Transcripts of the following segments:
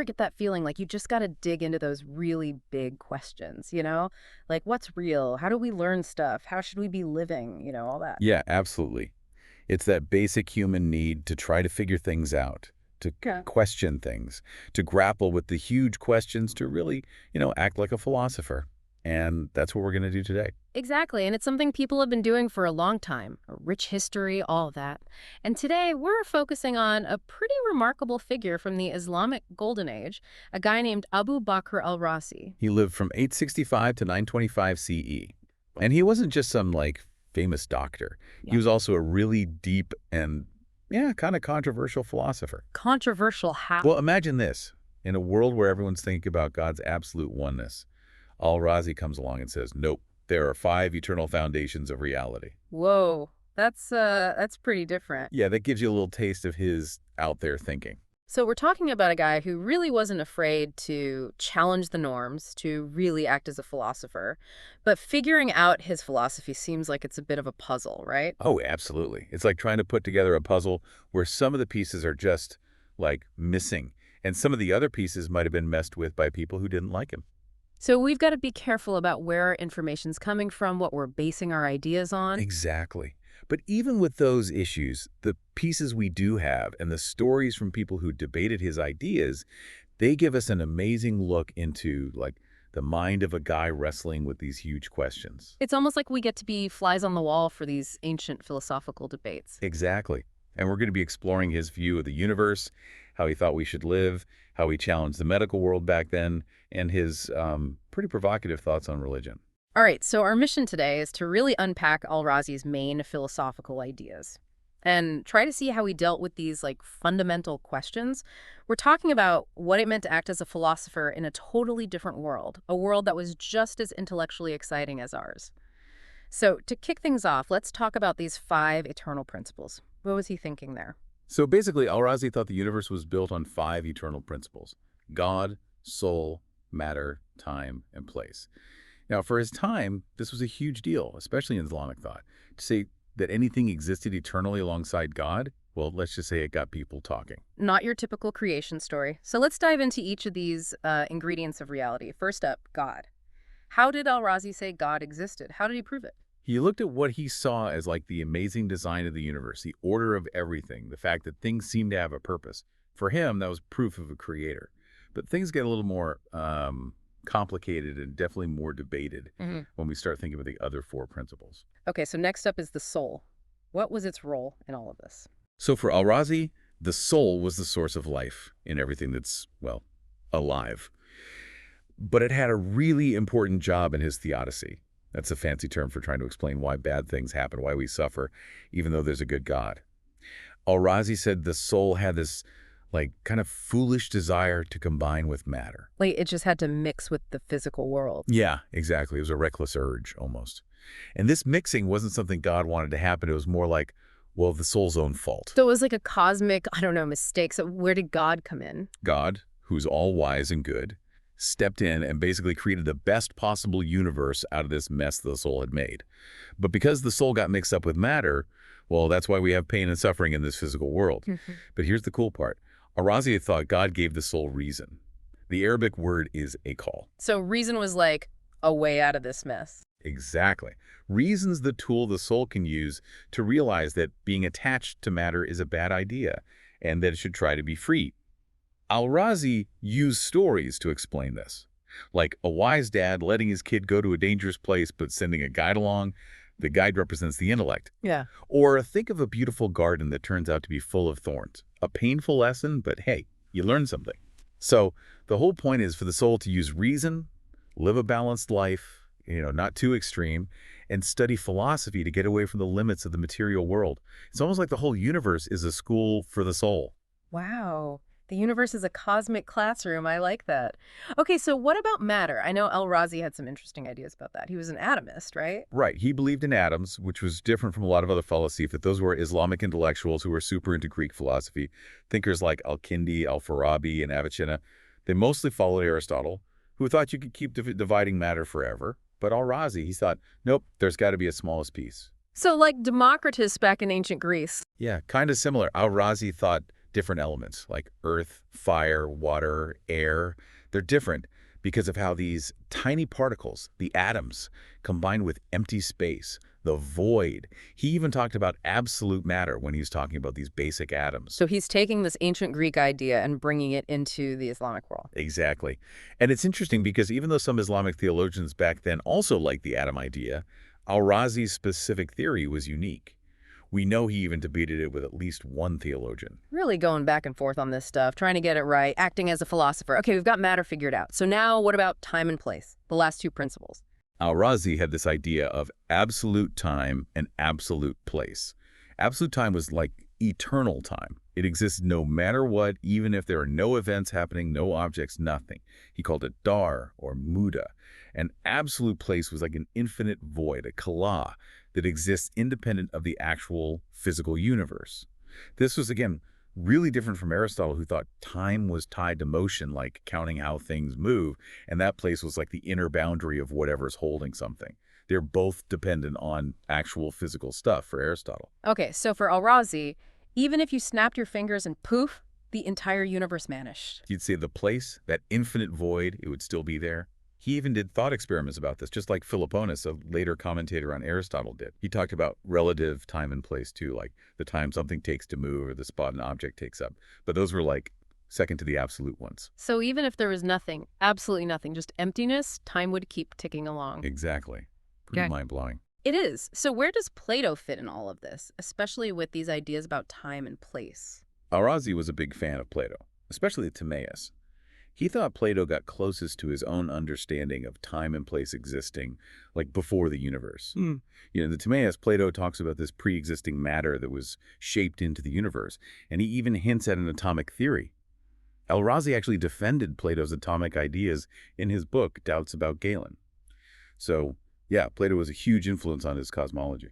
ever get that feeling like you just got to dig into those really big questions, Like what's real? How do we learn stuff? How should we be living? All that. Yeah, absolutely. It's that basic human need to try to figure things out, to Yeah. question things, to grapple with the huge questions, to really, act like a philosopher. And that's what we're going to do today. Exactly, and it's something people have been doing for a long time. A rich history, all of that. And today we're focusing on a pretty remarkable figure from the Islamic Golden Age, a guy named Abu Bakr al-Razi. He lived from 865 to 925 CE. And he wasn't just some, famous doctor. He Yeah. was also a really deep and, yeah, kind of controversial philosopher. Controversial how? Well, imagine this. In a world where everyone's thinking about God's absolute oneness, al-Razi comes along and says, nope, there are 5 eternal foundations of reality. Whoa, that's pretty different. Yeah, that gives you a little taste of his out there thinking. So we're talking about a guy who really wasn't afraid to challenge the norms, to really act as a philosopher. But figuring out his philosophy seems like it's a bit of a puzzle, right? Oh, absolutely. It's like trying to put together a puzzle where some of the pieces are just, missing. And some of the other pieces might have been messed with by people who didn't like him. So we've got to be careful about where our information's coming from, what we're basing our ideas on. Exactly. But even with those issues, the pieces we do have and the stories from people who debated his ideas, they give us an amazing look into, the mind of a guy wrestling with these huge questions. It's almost like we get to be flies on the wall for these ancient philosophical debates. Exactly. And we're going to be exploring his view of the universe, how he thought we should live, how he challenged the medical world back then, and his pretty provocative thoughts on religion. All right, so our mission today is to really unpack al-Razi's main philosophical ideas and try to see how he dealt with these fundamental questions. We're talking about what it meant to act as a philosopher in a totally different world, a world that was just as intellectually exciting as ours. So to kick things off, let's talk about these 5 eternal principles. What was he thinking there? So basically, al-Razi thought the universe was built on 5 eternal principles: God, soul, matter, time, and place. Now, for his time, this was a huge deal, especially in Islamic thought. To say that anything existed eternally alongside God, well, let's just say it got people talking. Not your typical creation story. So let's dive into each of these ingredients of reality. First up, God. How did al-Razi say God existed? How did he prove it? He looked at what he saw as the amazing design of the universe, the order of everything, the fact that things seemed to have a purpose. For him, that was proof of a creator. But things get a little more complicated and definitely more debated when we start thinking about the other 4 principles. Okay, so next up is the soul. What was its role in all of this? So for al-Razi, the soul was the source of life in everything that's, alive. But it had a really important job in his theodicy. That's a fancy term for trying to explain why bad things happen, why we suffer, even though there's a good God. Al-Razi said the soul had this kind of foolish desire to combine with matter. Like it just had to mix with the physical world. Yeah, exactly. It was a reckless urge, almost. And this mixing wasn't something God wanted to happen. It was more the soul's own fault. So it was like a cosmic, mistake. So where did God come in? God, who's all wise and good, stepped in and basically created the best possible universe out of this mess the soul had made. But because the soul got mixed up with matter, well, that's why we have pain and suffering in this physical world. But here's the cool part. Al-Razi thought God gave the soul reason. The Arabic word is aqal. So reason was like a way out of this mess. Exactly. Reason's the tool the soul can use to realize that being attached to matter is a bad idea and that it should try to be free. Al-Razi used stories to explain this, like a wise dad letting his kid go to a dangerous place but sending a guide along. The guide represents the intellect. Yeah. Or think of a beautiful garden that turns out to be full of thorns. A painful lesson, but hey, you learn something. So the whole point is for the soul to use reason, live a balanced life, not too extreme, and study philosophy to get away from the limits of the material world. It's almost like the whole universe is a school for the soul. Wow. The universe is a cosmic classroom. I like that. Okay, so what about matter? I know al-Razi had some interesting ideas about that. He was an atomist, right? Right. He believed in atoms, which was different from a lot of other philosophers. Those were Islamic intellectuals who were super into Greek philosophy. Thinkers like al-Kindi, al-Farabi, and Avicenna. They mostly followed Aristotle, who thought you could keep dividing matter forever. But al-Razi, he thought, nope, there's got to be a smallest piece. So like Democritus back in ancient Greece. Yeah, kind of similar. Al-Razi thought different elements like earth, fire, water, air. They're different because of how these tiny particles, the atoms, combine with empty space, the void. He even talked about absolute matter when he was talking about these basic atoms. So he's taking this ancient Greek idea and bringing it into the Islamic world. Exactly. And it's interesting because even though some Islamic theologians back then also liked the atom idea, al-Razi's specific theory was unique. We know he even debated it with at least one theologian. Really going back and forth on this stuff, trying to get it right, acting as a philosopher. Okay, we've got matter figured out. So now what about time and place? The last two principles. Al-Razi had this idea of absolute time and absolute place. Absolute time was like eternal time. It exists no matter what, even if there are no events happening, no objects, nothing. He called it dar or muda. And absolute place was like an infinite void, a kala, that exists independent of the actual physical universe. This was, again, really different from Aristotle, who thought time was tied to motion, like counting how things move, and that place was like the inner boundary of whatever's holding something. They're both dependent on actual physical stuff for Aristotle. Okay, so for al-Razi, even if you snapped your fingers and poof, the entire universe vanished. You'd say the place, that infinite void, it would still be there. He even did thought experiments about this, just like Philoponus, a later commentator on Aristotle, did. He talked about relative time and place, too, like the time something takes to move or the spot an object takes up. But those were like second to the absolute ones. So even if there was nothing, absolutely nothing, just emptiness, time would keep ticking along. Exactly. Pretty mind-blowing. It is. So where does Plato fit in all of this, especially with these ideas about time and place? Al-Razi was a big fan of Plato, especially Timaeus. He thought Plato got closest to his own understanding of time and place existing, like before the universe. You know, in the Timaeus, Plato talks about this pre-existing matter that was shaped into the universe, and he even hints at an atomic theory. Al-Razi actually defended Plato's atomic ideas in his book, Doubts About Galen. So, yeah, Plato was a huge influence on his cosmology.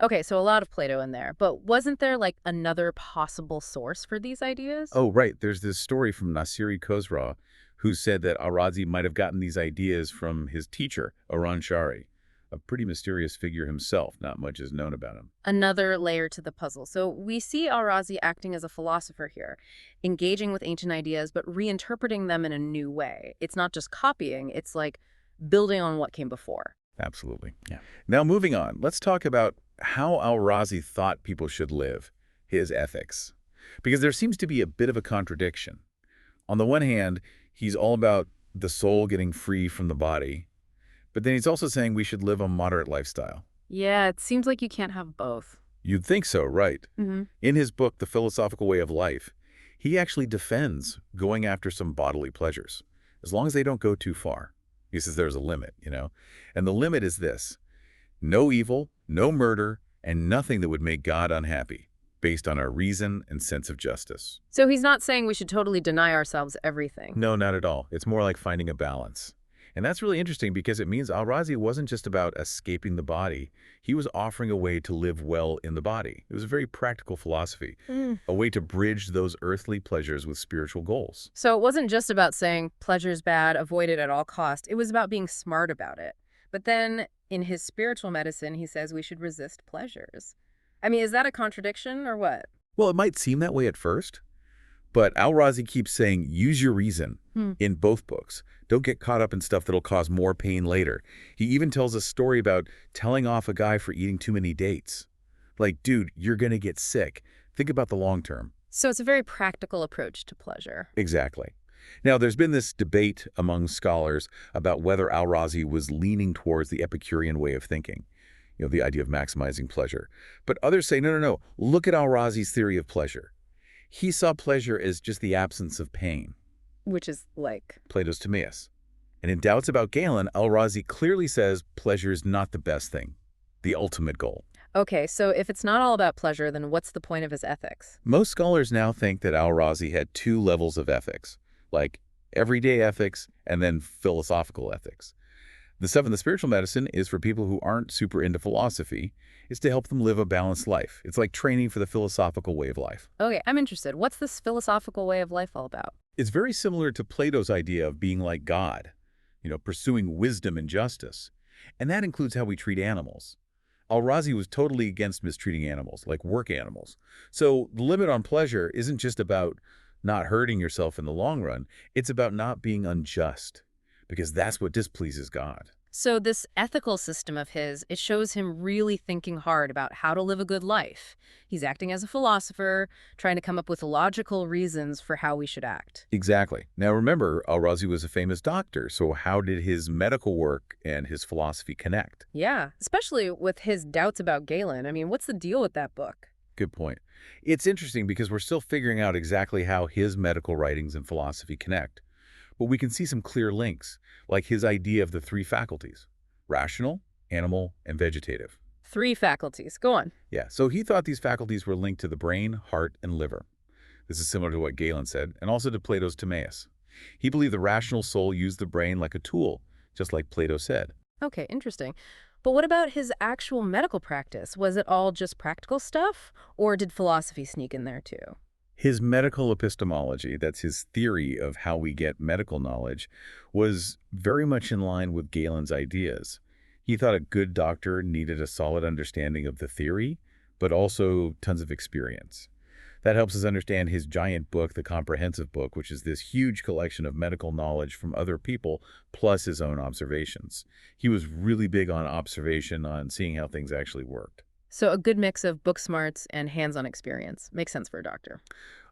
Okay, so a lot of Plato in there, but wasn't there like another possible source for these ideas? Oh, right. There's this story from Nasiri Khosraw, who said that al-Razi might have gotten these ideas from his teacher, Aran Shari, a pretty mysterious figure himself. Not much is known about him. Another layer to the puzzle. So we see al-Razi acting as a philosopher here, engaging with ancient ideas, but reinterpreting them in a new way. It's not just copying, it's like building on what came before. Absolutely. Yeah. Now, moving on, let's talk about how al-Razi thought people should live, his ethics. Because there seems to be a bit of a contradiction. On the one hand, he's all about the soul getting free from the body, but then he's also saying we should live a moderate lifestyle. Yeah, it seems like you can't have both. You'd think so, right? In his book, The Philosophical Way of Life, he actually defends going after some bodily pleasures, as long as they don't go too far. He says there's a limit, you know? And the limit is this: no evil, no murder, and nothing that would make God unhappy, based on our reason and sense of justice. So he's not saying we should totally deny ourselves everything. No, not at all. It's more like finding a balance. And that's really interesting because it means al-Razi wasn't just about escaping the body. He was offering a way to live well in the body. It was a very practical philosophy, a way to bridge those earthly pleasures with spiritual goals. So it wasn't just about saying pleasure's bad, avoid it at all costs. It was about being smart about it. But then in his spiritual medicine, he says we should resist pleasures. I mean, is that a contradiction or what? Well, it might seem that way at first, but al-Razi keeps saying use your reason in both books. Don't get caught up in stuff that'll cause more pain later. He even tells a story about telling off a guy for eating too many dates. Like, dude, you're going to get sick. Think about the long term. So it's a very practical approach to pleasure. Exactly. Now, there's been this debate among scholars about whether al-Razi was leaning towards the Epicurean way of thinking, you know, the idea of maximizing pleasure. But others say, no, no, no, look at al-Razi's theory of pleasure. He saw pleasure as just the absence of pain. Which is like? Plato's Timaeus. And in Doubts About Galen, al-Razi clearly says pleasure is not the best thing, the ultimate goal. Okay, so if it's not all about pleasure, then what's the point of his ethics? Most scholars now think that al-Razi had two levels of ethics, like everyday ethics and then philosophical ethics. The stuff in the spiritual medicine is for people who aren't super into philosophy. It's to help them live a balanced life. It's like training for the philosophical way of life. Okay, I'm interested. What's this philosophical way of life all about? It's very similar to Plato's idea of being like God, you know, pursuing wisdom and justice. And that includes how we treat animals. Al-Razi was totally against mistreating animals, like work animals. So the limit on pleasure isn't just about not hurting yourself in the long run, it's about not being unjust, because that's what displeases God. So this ethical system of his, it shows him really thinking hard about how to live a good life. He's acting as a philosopher, trying to come up with logical reasons for how we should act. Exactly. Now remember, Al-Razi was a famous doctor, so how did his medical work and his philosophy connect? Yeah, especially with his doubts about Galen. I mean, what's the deal with that book? Good point. It's interesting because we're still figuring out exactly how his medical writings and philosophy connect. But we can see some clear links, like his idea of the three faculties: rational, animal, and vegetative. Three faculties. Go on. Yeah, so he thought these faculties were linked to the brain, heart, and liver. This is similar to what Galen said, and also to Plato's Timaeus. He believed the rational soul used the brain like a tool, just like Plato said. Okay, interesting. But what about his actual medical practice? Was it all just practical stuff, or did philosophy sneak in there too? His medical epistemology, that's his theory of how we get medical knowledge, was very much in line with Galen's ideas. He thought a good doctor needed a solid understanding of the theory, but also tons of experience. That helps us understand his giant book, the Comprehensive Book, which is this huge collection of medical knowledge from other people, plus his own observations. He was really big on observation, on seeing how things actually worked. So a good mix of book smarts and hands-on experience. Makes sense for a doctor.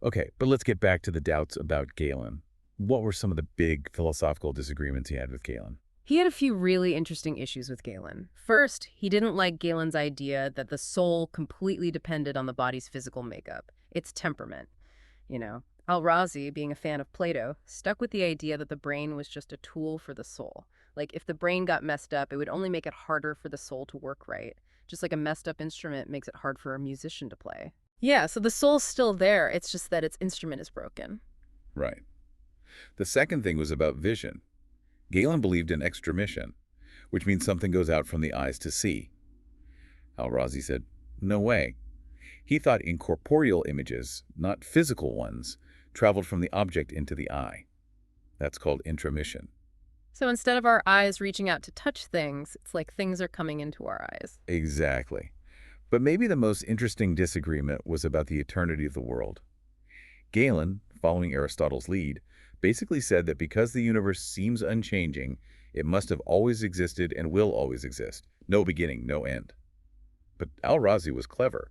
Okay, but let's get back to the doubts about Galen. What were some of the big philosophical disagreements he had with Galen? He had a few really interesting issues with Galen. First, he didn't like Galen's idea that the soul completely depended on the body's physical makeup, its temperament. You know, al-Razi, being a fan of Plato, stuck with the idea that the brain was just a tool for the soul. Like, if the brain got messed up, it would only make it harder for the soul to work right. Just like a messed up instrument makes it hard for a musician to play. Yeah, so the soul's still there, it's just that its instrument is broken. Right. The second thing was about vision. Galen believed in extramission, which means something goes out from the eyes to see. Al-Razi said, no way. He thought incorporeal images, not physical ones, traveled from the object into the eye. That's called intramission. So instead of our eyes reaching out to touch things, it's like things are coming into our eyes. Exactly. But maybe the most interesting disagreement was about the eternity of the world. Galen, following Aristotle's lead, basically said that because the universe seems unchanging, it must have always existed and will always exist. No beginning, no end. But al-Razi was clever.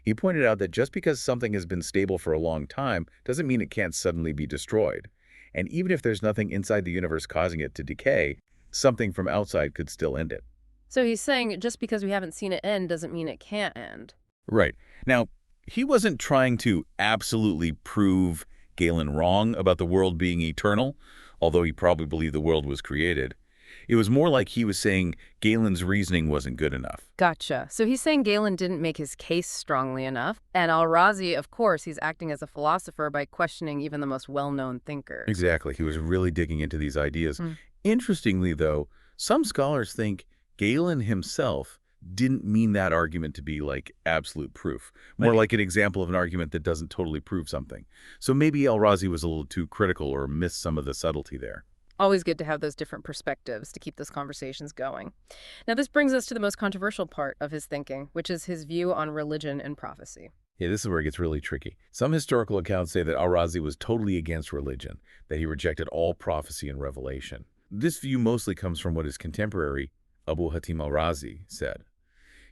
He pointed out that just because something has been stable for a long time doesn't mean it can't suddenly be destroyed. And even if there's nothing inside the universe causing it to decay, something from outside could still end it. So he's saying just because we haven't seen it end doesn't mean it can't end. Right. Now, he wasn't trying to absolutely prove Galen wrong about the world being eternal, although he probably believed the world was created. It was more like he was saying Galen's reasoning wasn't good enough. Gotcha. So he's saying Galen didn't make his case strongly enough. And al-Razi, of course, he's acting as a philosopher by questioning even the most well-known thinkers. Exactly. He was really digging into these ideas. Interestingly, though, some scholars think Galen himself didn't mean that argument to be like absolute proof, more like an example of an argument that doesn't totally prove something. So maybe al-Razi was a little too critical or missed some of the subtlety there. Always good to have those different perspectives to keep those conversations going. Now, this brings us to the most controversial part of his thinking, which is his view on religion and prophecy. Yeah, this is where it gets really tricky. Some historical accounts say that al-Razi was totally against religion, that he rejected all prophecy and revelation. This view mostly comes from what his contemporary, Abu Hatim al-Razi, said.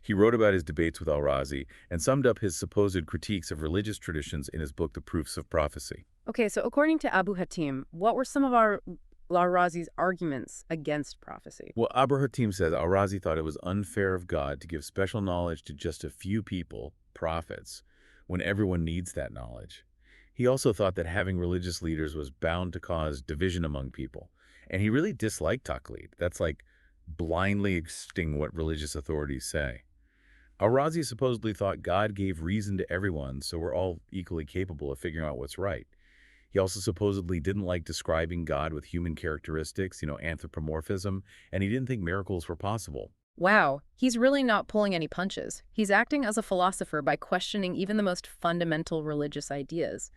He wrote about his debates with al-Razi and summed up his supposed critiques of religious traditions in his book, The Proofs of Prophecy. Okay, so according to Abu Hatim, what were some of al-Razi's arguments against prophecy? Well, Abu Hatim says al-Razi thought it was unfair of God to give special knowledge to just a few people, prophets, when everyone needs that knowledge. He also thought that having religious leaders was bound to cause division among people. And he really disliked taqlid. That's like blindly accepting what religious authorities say. Al-Razi supposedly thought God gave reason to everyone, so we're all equally capable of figuring out what's right. He also supposedly didn't like describing God with human characteristics, anthropomorphism, and he didn't think miracles were possible. Wow, he's really not pulling any punches. He's acting as a philosopher by questioning even the most fundamental religious ideas.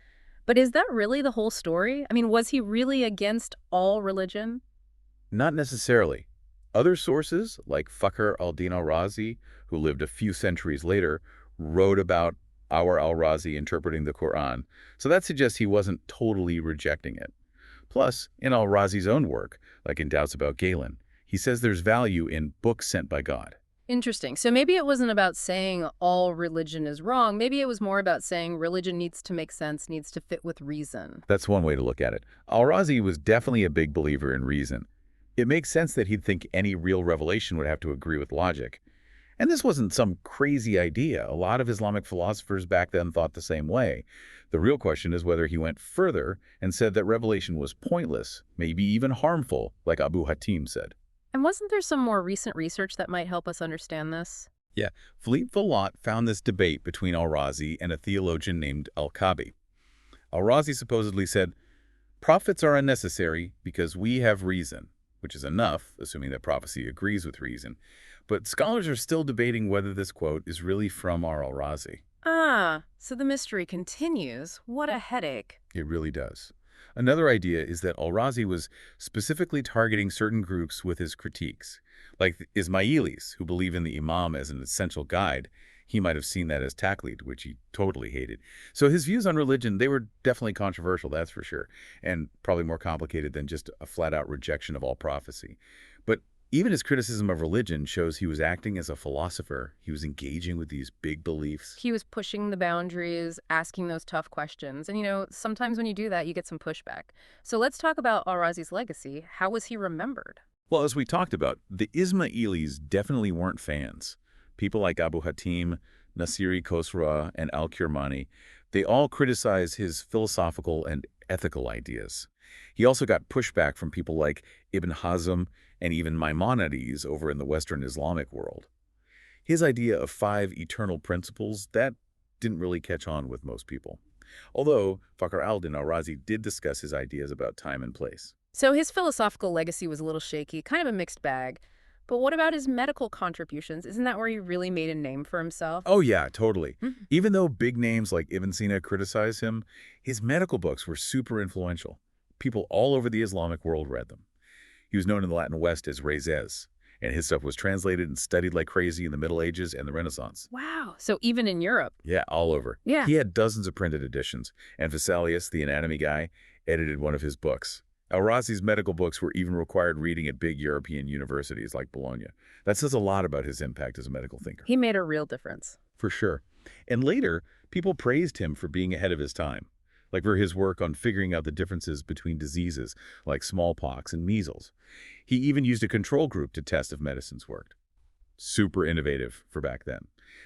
But is that really the whole story? I mean, was he really against all religion? Not necessarily. Other sources, like Fakhr al-Din al-Razi, who lived a few centuries later, wrote about our al-Razi interpreting the Quran, so that suggests he wasn't totally rejecting it. Plus, in al-Razi's own work, like in Doubts About Galen, he says there's value in books sent by God. Interesting. So maybe it wasn't about saying all religion is wrong. Maybe it was more about saying religion needs to make sense, needs to fit with reason. That's one way to look at it. Al-Razi was definitely a big believer in reason. It makes sense that he'd think any real revelation would have to agree with logic. And this wasn't some crazy idea. A lot of Islamic philosophers back then thought the same way. The real question is whether he went further and said that revelation was pointless, maybe even harmful, like Abu Hatim said. And wasn't there some more recent research that might help us understand this? Yeah, Philippe Vallot found this debate between al-Razi and a theologian named al-Kabi. Al-Razi supposedly said, "Prophets are unnecessary because we have reason," which is enough, assuming that prophecy agrees with reason. But scholars are still debating whether this quote is really from our al-Razi. Ah, so the mystery continues. What a headache. It really does. Another idea is that al-Razi was specifically targeting certain groups with his critiques, like the Ismailis, who believe in the Imam as an essential guide. He might have seen that as taqlid, which he totally hated. So his views on religion, they were definitely controversial, that's for sure, and probably more complicated than just a flat-out rejection of all prophecy. But even his criticism of religion shows he was acting as a philosopher. He was engaging with these big beliefs. He was pushing the boundaries, asking those tough questions. And, sometimes when you do that, you get some pushback. So let's talk about al-Razi's legacy. How was he remembered? Well, as we talked about, the Ismailis definitely weren't fans. People like Abu Hatim, Nasiri Khosrow, and al-Kirmani, they all criticized his philosophical and ethical ideas. He also got pushback from people like Ibn Hazm and even Maimonides over in the Western Islamic world. His idea of 5 eternal principles, that didn't really catch on with most people. Although Fakhr al-Din al-Razi did discuss his ideas about time and place. So his philosophical legacy was a little shaky, kind of a mixed bag. But what about his medical contributions? Isn't that where he really made a name for himself? Oh yeah, totally. Mhm. Even though big names like Ibn Sina criticized him, his medical books were super influential. People all over the Islamic world read them. He was known in the Latin West as Reyes, and his stuff was translated and studied like crazy in the Middle Ages and the Renaissance. Wow. So even in Europe. Yeah, all over. Yeah. He had dozens of printed editions, and Vesalius, the anatomy guy, edited one of his books. Al-Razi's medical books were even required reading at big European universities like Bologna. That says a lot about his impact as a medical thinker. He made a real difference. For sure. And later, people praised him for being ahead of his time, like for his work on figuring out the differences between diseases like smallpox and measles. He even used a control group to test if medicines worked. Super innovative for back then.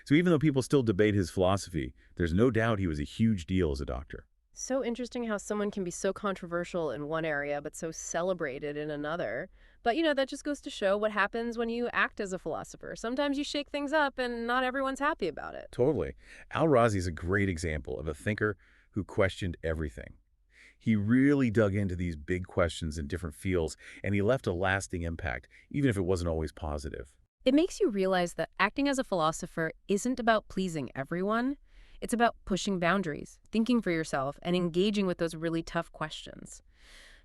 So even though people still debate his philosophy, there's no doubt he was a huge deal as a doctor. So interesting how someone can be so controversial in one area, but so celebrated in another. But, that just goes to show what happens when you act as a philosopher. Sometimes you shake things up and not everyone's happy about it. Totally. Al-Razi is a great example of a thinker who questioned everything. He really dug into these big questions in different fields, and he left a lasting impact, even if it wasn't always positive. It makes you realize that acting as a philosopher isn't about pleasing everyone. It's about pushing boundaries, thinking for yourself, and engaging with those really tough questions.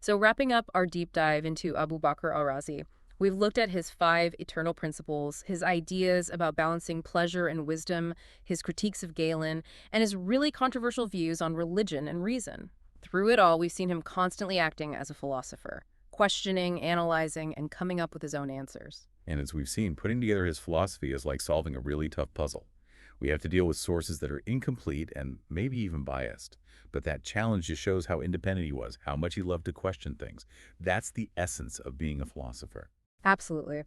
So wrapping up our deep dive into Abu Bakr al-Razi, we've looked at his 5 eternal principles, his ideas about balancing pleasure and wisdom, his critiques of Galen, and his really controversial views on religion and reason. Through it all, we've seen him constantly acting as a philosopher, questioning, analyzing, and coming up with his own answers. And as we've seen, putting together his philosophy is like solving a really tough puzzle. We have to deal with sources that are incomplete and maybe even biased. But that challenge just shows how independent he was, how much he loved to question things. That's the essence of being a philosopher. Absolutely.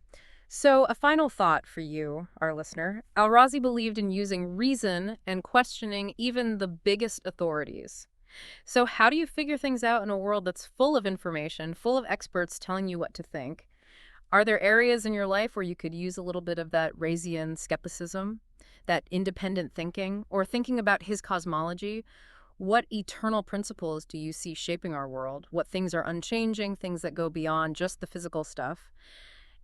So a final thought for you, our listener. Al-Razi believed in using reason and questioning even the biggest authorities. So how do you figure things out in a world that's full of information, full of experts telling you what to think? Are there areas in your life where you could use a little bit of that Razian skepticism, that independent thinking, or thinking about his cosmology? What eternal principles do you see shaping our world? What things are unchanging, things that go beyond just the physical stuff?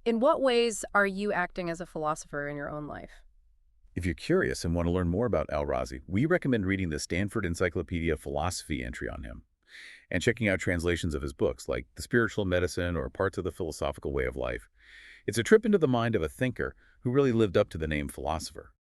In what ways are you acting as a philosopher in your own life? If you're curious and want to learn more about al-Razi, we recommend reading the Stanford Encyclopedia Philosophy entry on him and checking out translations of his books like The Spiritual Medicine or Parts of the Philosophical Way of Life. It's a trip into the mind of a thinker who really lived up to the name philosopher.